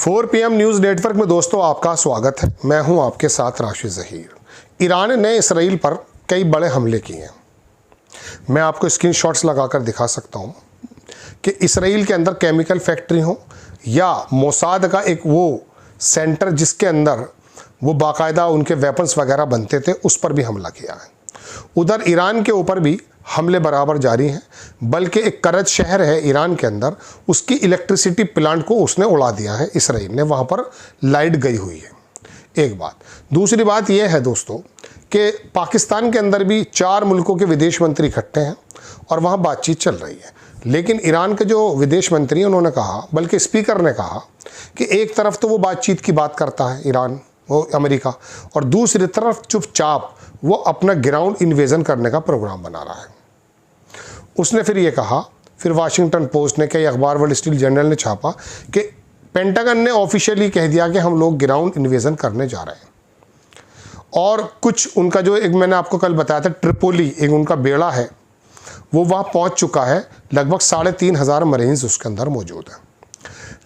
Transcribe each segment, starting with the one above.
4 PM news network में दोस्तों आपका स्वागत है। मैं हूं आपके साथ राशिद ज़हीर। ईरान ने इसराइल पर कई बड़े हमले किए हैं। मैं आपको स्क्रीनशॉट्स लगाकर दिखा सकता हूं कि इसराइल के अंदर केमिकल फैक्ट्री हो या मोसाद का एक वो सेंटर जिसके अंदर वो बाकायदा उनके वेपन्स वगैरह बनते थे, उस पर भी हमला किया है। उधर ईरान के ऊपर भी हमले बराबर जारी हैं, बल्कि एक करज शहर है ईरान के अंदर, उसकी इलेक्ट्रिसिटी प्लांट को उसने उड़ा दिया है इसराइल ने, वहाँ पर लाइट गई हुई है। एक बात। दूसरी बात यह है दोस्तों कि पाकिस्तान के अंदर भी 4 मुल्कों के विदेश मंत्री इकट्ठे हैं और वहाँ बातचीत चल रही है। लेकिन ईरान के जो विदेश मंत्री हैं उन्होंने कहा, बल्कि स्पीकर ने कहा कि एक तरफ तो वो बातचीत की बात करता है ईरान, वो अमेरिका, और दूसरी तरफ चुपचाप वो अपना ग्राउंड इन्वेजन करने का प्रोग्राम बना रहा है। उसने फिर ये कहा, फिर वाशिंगटन पोस्ट ने, कई अखबार, वर्ल्ड स्ट्रीट जर्नल ने छापा कि पेंटागन ने ऑफिशियली कह दिया कि हम लोग ग्राउंड इन्वेजन करने जा रहे हैं। और कुछ उनका जो एक मैंने आपको कल बताया था ट्रिपोली, एक उनका बेड़ा है, वो वहाँ पहुँच चुका है। लगभग 3,500 मरीन्स उसके अंदर मौजूद हैं।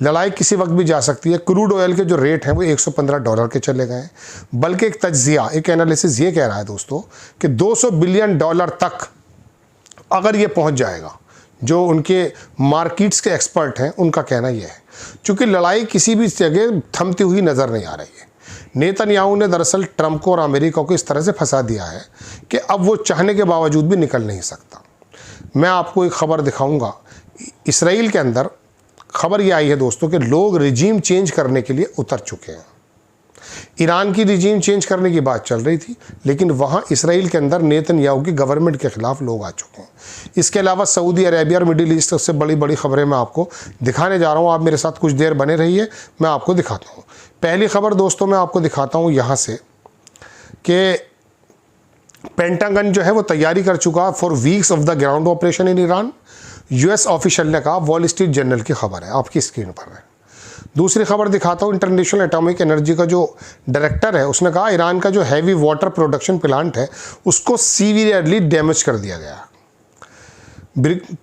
लड़ाई किसी वक्त भी जा सकती है। क्रूड ऑयल के जो रेट हैं वो $115 के चले गए हैं, बल्कि एक तज्जिया, एक एनालिसिस ये कह रहा है दोस्तों कि $200 बिलियन तक अगर ये पहुंच जाएगा। जो उनके मार्केट्स के एक्सपर्ट हैं उनका कहना यह है, चूँकि लड़ाई किसी भी जगह थमती हुई नज़र नहीं आ रही है। नेतन्याहू ने दरअसल ट्रंप को और अमेरिका को इस तरह से फंसा दिया है कि अब वो चाहने के बावजूद भी निकल नहीं सकता। मैं आपको एक खबर दिखाऊंगा। इसराइल के अंदर खबर ये आई है दोस्तों कि लोग रिजीम चेंज करने के लिए उतर चुके हैं। ईरान की रिजीम चेंज करने की बात चल रही थी, लेकिन वहाँ इसराइल के अंदर नेतन्याहू की गवर्नमेंट के खिलाफ लोग आ चुके हैं। इसके अलावा सऊदी अरेबिया और मिडिल ईस्ट से बड़ी बड़ी खबरें मैं आपको दिखाने जा रहा हूँ। आप मेरे साथ कुछ देर बने रहिए, मैं आपको दिखाता हूँ। पहली खबर दोस्तों मैं आपको दिखाता हूँ यहाँ से कि पेंटागन जो है वो तैयारी कर चुका for weeks of the ground operation in Iran. US official ने कहा, वॉल स्ट्रीट जर्नल की खबर है, आपकी स्क्रीन पर है। दूसरी खबर दिखाता हूँ, इंटरनेशनल एटॉमिक एनर्जी का जो डायरेक्टर है उसने कहा ईरान का जो हैवी वाटर प्रोडक्शन प्लांट है उसको सीवियरली डैमेज कर दिया गया।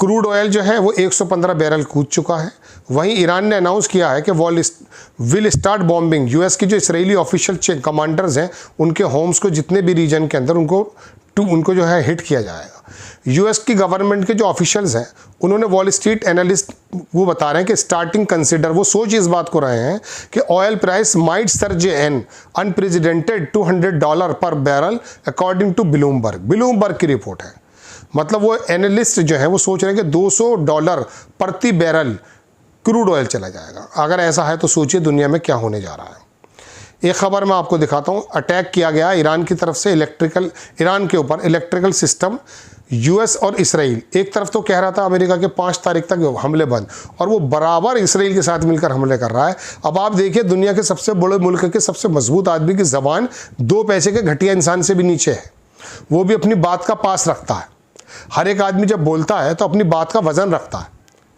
क्रूड ऑयल जो है वो 115 बैरल कूद चुका है। वहीं ईरान ने अनाउंस किया है कि विल स्टार्ट बॉम्बिंग। यूएस की जो इसराइली ऑफिशियल कमांडर्स हैं उनके होम्स को जितने भी रीजन के अंदर उनको जो है हिट किया जाएगा। यूएस की गवर्नमेंट के जो ऑफिशियल्स हैं उन्होंने वॉल स्ट्रीट एनालिस्ट वो बता रहे हैं कि स्टार्टिंग कंसिडर, वो सोच इस बात को रहे हैं कि oil price might surge an unprecedented $200 पर बैरल अकॉर्डिंग टू ब्लूमबर्ग की रिपोर्ट है। मतलब वो एनालिस्ट जो है वो सोच रहे हैं कि $200 प्रति बैरल क्रूड ऑयल चला जाएगा। अगर ऐसा है तो सोचिए दुनिया में क्या होने जा रहा है। एक खबर मैं आपको दिखाता हूँ। अटैक किया गया ईरान की तरफ से ईरान के ऊपर इलेक्ट्रिकल सिस्टम। यूएस और इसराइल, एक तरफ तो कह रहा था अमेरिका के 5 तारीख तक हमले बंद, और वो बराबर इसराइल के साथ मिलकर हमले कर रहा है। अब आप देखिए दुनिया के सबसे बड़े मुल्क के सबसे मजबूत आदमी की ज़बान 2 पैसे के घटिया इंसान से भी नीचे है। वो भी अपनी बात का पास रखता है। हर एक आदमी जब बोलता है तो अपनी बात का वजन रखता है,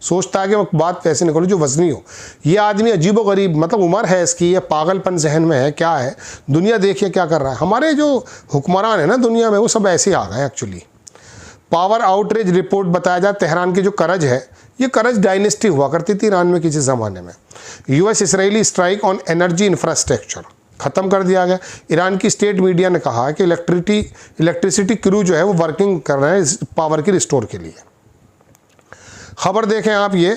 सोचता है कि बात पैसे निकलो जो वजनी हो। ये आदमी अजीबोगरीब, मतलब उम्र है इसकी, ये पागलपन जहन में है, क्या है। दुनिया देखिए क्या कर रहा है। हमारे जो हुक्मरान है ना दुनिया में वो सब ऐसे ही आ गए एक्चुअली। पावर आउटरेज रिपोर्ट बताया जाए, तेहरान की जो करज है, ये करज डायनेस्टी हुआ करती थी ईरान में किसी ज़माने में। US Israeli strike on energy infrastructure ख़त्म कर दिया गया। ईरान की स्टेट मीडिया ने कहा कि इलेक्ट्रिसिटी क्रू जो है वो वर्किंग कर रहे हैं पावर की रिस्टोर के लिए। खबर देखें आप ये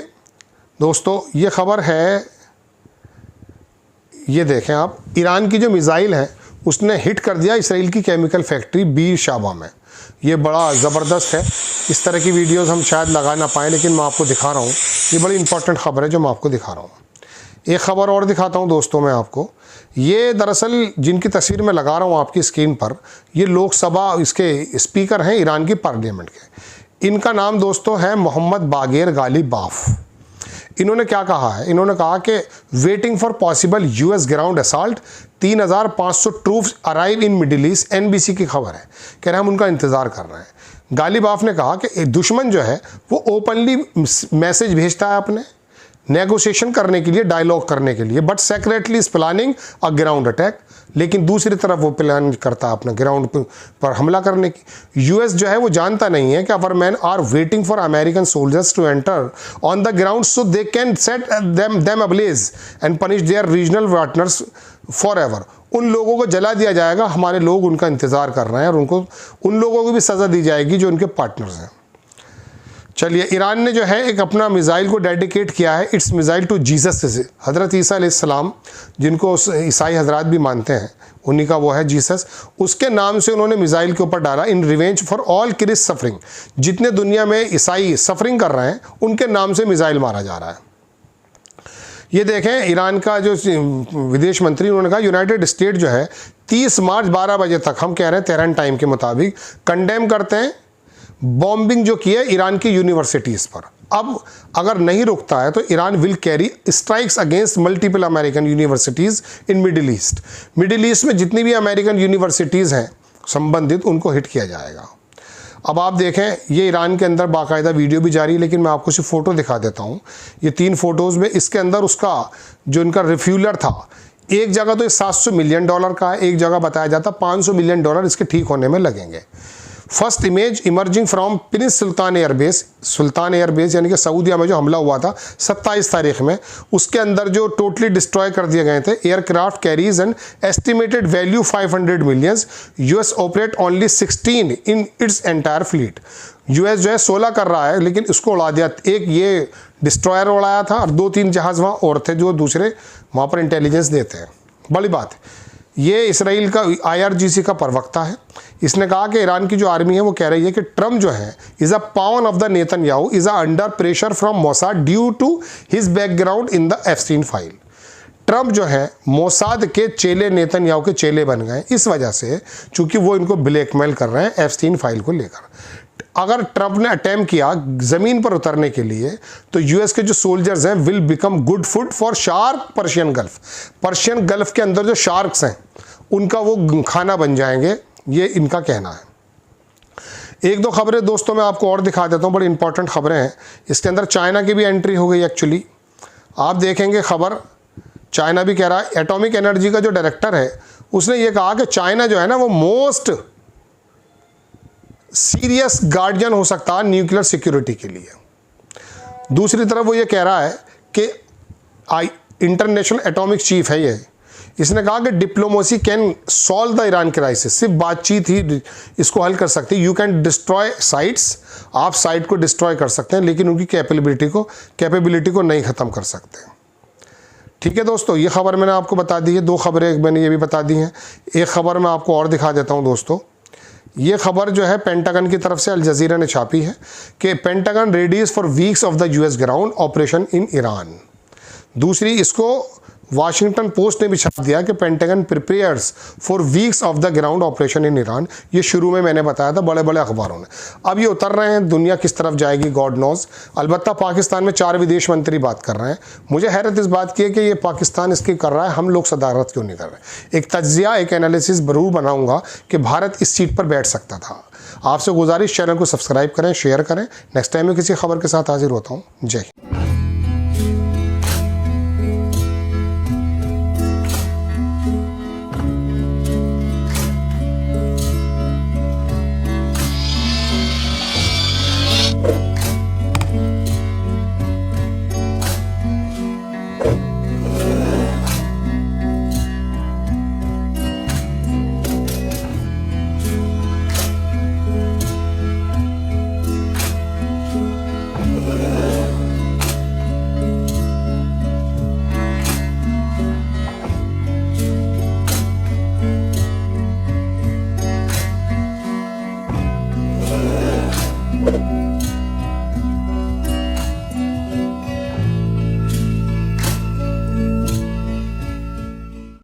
दोस्तों, ये खबर है, ये देखें आप, ईरान की जो मिसाइल है उसने हिट कर दिया इसराइल की केमिकल फैक्ट्री बीर शाबा में। ये बड़ा ज़बरदस्त है। इस तरह की वीडियोस हम शायद लगा ना पाएँ, लेकिन मैं आपको दिखा रहा हूँ। ये बड़ी इंपॉर्टेंट खबर है जो मैं आपको दिखा रहा हूँ। एक खबर और दिखाता हूँ दोस्तों मैं आपको। ये दरअसल जिनकी तस्वीर मैं लगा रहा हूँ आपकी स्क्रीन पर, ये लोकसभा इसके स्पीकर हैं ईरान की पार्लियामेंट के। इनका नाम दोस्तों है मोहम्मद बागेर गालिबाफ। इन्होंने क्या कहा है, इन्होंने कहा कि waiting for possible US ground assault, 3,500 troops arrive in middle east. NBC की खबर है, कह रहे हैं हम उनका इंतज़ार कर रहे हैं। गालिबाफ ने कहा कि दुश्मन जो है वो ओपनली मैसेज भेजता है अपने नेगोशिएशन करने के लिए, डायलॉग करने के लिए, but secretly is planning a ground attack. लेकिन दूसरी तरफ वो प्लान करता है अपना ग्राउंड पर हमला करने की। यूएस जो है वो जानता नहीं है कि our man are waiting for American soldiers to enter on the ground so they can set them ablaze and punish their regional partners forever. उन लोगों को जला दिया जाएगा, हमारे लोग उनका इंतज़ार कर रहे हैं और उनको उन लोगों को भी सज़ा दी जाएगी जो उनके पार्टनर्स हैं। चलिए, ईरान ने जो है एक अपना मिसाइल को डेडिकेट किया है, इट्स मिसाइल टू जीसस, हज़रत ईसा अलैहिस्सलाम, जिनको ईसाई हजरात भी मानते हैं, उन्हीं का वो है जीसस, उसके नाम से उन्होंने मिसाइल के ऊपर डाला। In revenge for all Chris suffering, जितने दुनिया में ईसाई सफरिंग कर रहे हैं उनके नाम से मिसाइल मारा जा रहा है। ये देखें, ईरान का जो विदेश मंत्री, उन्होंने कहा यूनाइटेड स्टेट जो है 30 मार्च 12 बजे तक, हम कह रहे हैं तेहरान टाइम के मुताबिक, कंडेम करते हैं बॉम्बिंग जो की है ईरान की यूनिवर्सिटीज़ पर। अब अगर नहीं रुकता है तो Iran will carry strikes against multiple American universities in middle east. Middle east में जितनी भी अमेरिकन यूनिवर्सिटीज़ हैं संबंधित, उनको हिट किया जाएगा। अब आप देखें, ये ईरान के अंदर बाकायदा वीडियो भी जारी है, लेकिन मैं आपको सिर्फ फ़ोटो दिखा देता हूँ। ये 3 फोटोज़ में, इसके अंदर उसका जो इनका रिफ्यूलर था, एक जगह तो ये $700 मिलियन का है, एक जगह बताया जाता $500 मिलियन इसके ठीक होने में लगेंगे। First image emerging from Prince Sultan airbase, Sultan airbase यानी कि सऊदीया में जो हमला हुआ था 27 तारीख में, उसके अंदर जो टोटली डिस्ट्रॉय कर दिए गए थे। Aircraft carries an estimated value 500 millions, US operate only 16 in its entire fleet. US जो है 16 कर रहा है, लेकिन इसको उड़ा दिया। एक ये डिस्ट्रॉयर उड़ाया था और 2-3 जहाज़ वहाँ और थे जो दूसरे वहाँ पर इंटेलिजेंस देते हैं। बड़ी बात है। ये इसराइल का IRGC का प्रवक्ता है, इसने कहा कि ईरान की जो आर्मी है वो कह रही है कि ट्रम्प जो है is a pawn of the Netanyahu is a under pressure from Mossad due to his background in the Epstein file. Trump जो है मोसाद के चेले, नेतन्याहू के चेले बन गए इस वजह से, चूंकि वो इनको ब्लैकमेल कर रहे हैं एप्स्टीन फाइल को लेकर। अगर ट्रम्प ने अटेम्प्ट किया ज़मीन पर उतरने के लिए, तो यूएस के जो सोल्जर्स हैं will become good food for shark Persian gulf. Persian gulf के अंदर जो शार्क्स हैं उनका वो खाना बन जाएंगे, ये इनका कहना है। 1-2 खबरें दोस्तों मैं आपको और दिखा देता हूँ, बड़ी इंपॉर्टेंट खबरें हैं। इसके अंदर चाइना की भी एंट्री हो गई एक्चुअली। आप देखेंगे खबर, चाइना भी कह रहा है, एटॉमिक एनर्जी का जो डायरेक्टर है उसने ये कहा कि चाइना जो है ना वो मोस्ट सीरियस गार्डियन हो सकता है न्यूक्लियर सिक्योरिटी के लिए। दूसरी तरफ वो ये कह रहा है कि इंटरनेशनल एटॉमिक चीफ है ये, इसने कहा कि diplomacy can solve the Iran crisis, सिर्फ बातचीत ही इसको हल कर सकती है। यू कैन डिस्ट्रॉय साइट्स, आप साइट को डिस्ट्रॉय कर सकते हैं, लेकिन उनकी कैपेबिलिटी को नहीं ख़त्म कर सकते। ठीक है दोस्तों, ये खबर मैंने आपको बता दी है। 2 खबरें मैंने ये भी बता दी हैं। एक खबर मैं आपको और दिखा देता हूँ दोस्तों। ये खबर जो है पेंटागन की तरफ से अल जजीरा ने छापी है कि pentagon Reddy's for weeks of the US ground operation in Iran. दूसरी, इसको वाशिंगटन पोस्ट ने भी छाप दिया कि pentagon prepares for weeks of the ground operation in Iran. ये शुरू में मैंने बताया था बड़े बड़े अखबारों ने। अब ये उतर रहे हैं, दुनिया किस तरफ जाएगी गॉड नोज। अलबत्ता पाकिस्तान में 4 विदेश मंत्री बात कर रहे हैं। मुझे हैरत इस बात की है कि ये पाकिस्तान इसकी कर रहा है, हम लोग सदारत क्यों नहीं कर रहे। एक तज्जिया, एक एनालिसिस ज़रूर बनाऊंगा कि भारत इस सीट पर बैठ सकता था। आपसे गुजारिश, चैनल को सब्सक्राइब करें, शेयर करें। नेक्स्ट टाइम में किसी खबर के साथ हाजिर होता हूँ। जय हिंद।